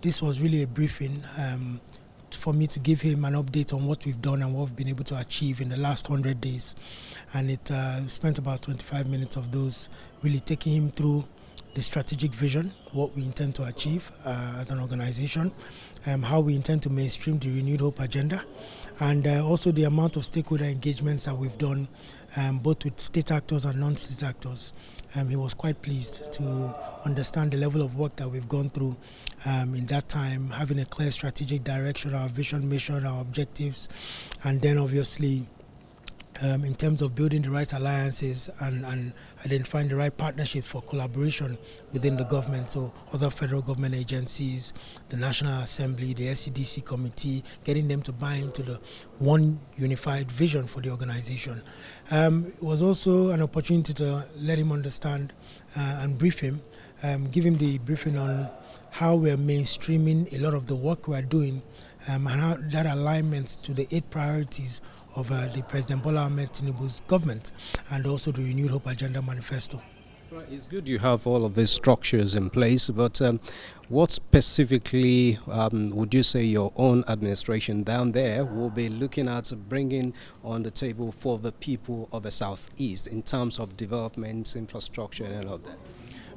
This was really a briefing for me to give him an update on what we've done and what we've been able to achieve in the last 100 days. And it spent about 25 minutes of those really taking him through the strategic vision, what we intend to achieve as an organization, how we intend to mainstream the Renewed Hope agenda, and also the amount of stakeholder engagements that we've done, both with state actors and non-state actors. He was quite pleased to understand the level of work that we've gone through in that time, having a clear strategic direction, our vision, mission, our objectives, and then obviously in terms of building the right alliances and identifying the right partnerships for collaboration within the government, so other federal government agencies, the National Assembly, the SCDC committee, getting them to buy into the one unified vision for the organization. It was also an opportunity to let him understand and brief him, give him the briefing on how we're mainstreaming a lot of the work we're doing and how that alignment to the 8 priorities of the President Bola Ahmed Tinubu's government and also the Renewed Hope Agenda Manifesto. Right, it's good you have all of these structures in place, but what specifically would you say your own administration down there will be looking at bringing on the table for the people of the Southeast in terms of development, infrastructure and all of that?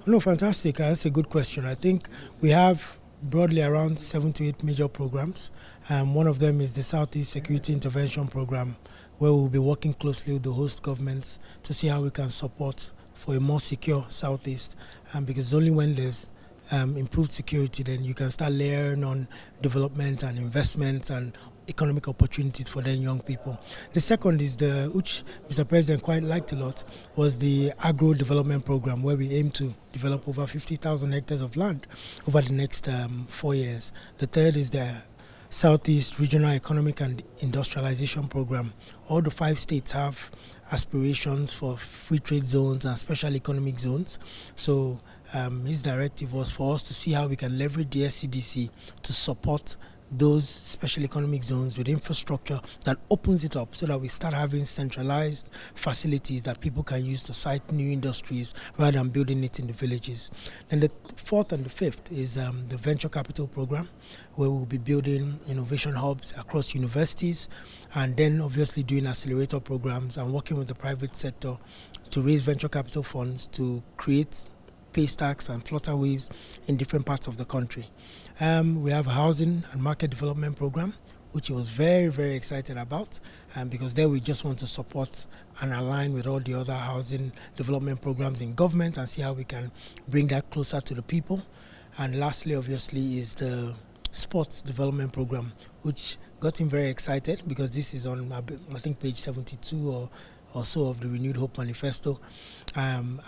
No, fantastic. That's a good question. I think we have broadly around 7 to 8 major programs. One of them is the Southeast Security Intervention Program, where we'll be working closely with the host governments to see how we can support for a more secure Southeast. Because only when there's improved security, then you can start layering on development and investment and economic opportunities for the young people. The second is which Mr. President quite liked a lot, was the agro development program, where we aim to develop over 50,000 hectares of land over the next 4 years. The third is the Southeast Regional Economic and Industrialization Program. All the 5 states have aspirations for free trade zones and special economic zones. So his directive was for us to see how we can leverage the SCDC to support those special economic zones with infrastructure that opens it up so that we start having centralized facilities that people can use to site new industries rather than building it in the villages. And the fourth and the fifth is the venture capital program, where we'll be building innovation hubs across universities and then obviously doing accelerator programs and working with the private sector to raise venture capital funds to create pay stacks and flutter waves in different parts of the country. We have a housing and market development program, which he was very, very excited about, because there we just want to support and align with all the other housing development programs in government and see how we can bring that closer to the people. And lastly, obviously, is the sports development program, which got him very excited because this is on, I think, page 72 or so of the Renewed Hope Manifesto. And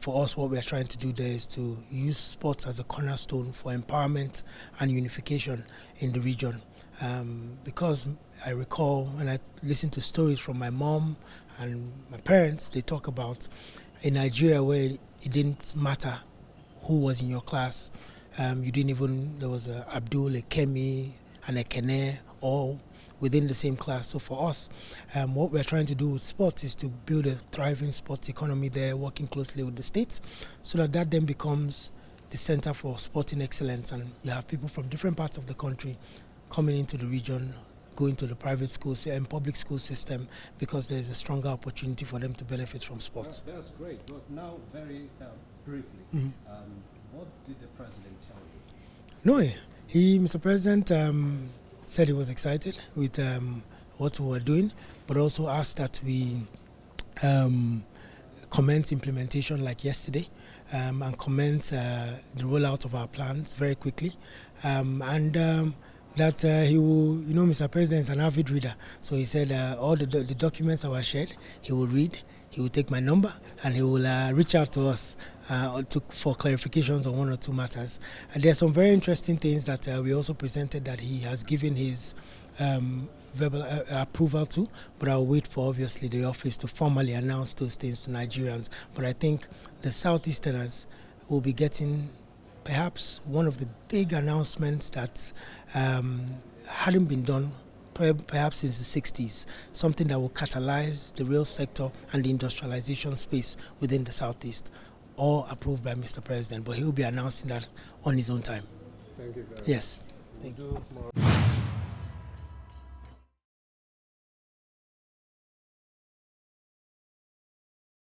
for us, what we are trying to do there is to use sports as a cornerstone for empowerment and unification in the region. Because I recall when I listen to stories from my mom and my parents, they talk about in Nigeria where it didn't matter who was in your class. You didn't even, there was a Abdul, a Kemi, and a Kene, all within the same class. So for us, what we're trying to do with sports is to build a thriving sports economy there, working closely with the states, so that then becomes the center for sporting excellence. And you have people from different parts of the country coming into the region, going to the private schools and public school system, because there's a stronger opportunity for them to benefit from sports. That's great. But now, very briefly, what did the president tell you? No, Mr. President, said he was excited with what we were doing, but also asked that we commence implementation like yesterday and commence the rollout of our plans very quickly. That he will, Mr. President is an avid reader, so he said all the documents that were shared, he will read, he will take my number, and he will reach out to us for clarifications on 1 or 2 matters. And there are some very interesting things that we also presented that he has given his verbal approval to, but I'll wait for obviously the office to formally announce those things to Nigerians. But I think the Southeasterners will be getting perhaps one of the big announcements that hadn't been done perhaps since the 60s, something that will catalyze the real sector and the industrialization space within the Southeast, all approved by Mr. President, but he will be announcing that on his own time. Yes. Thank you.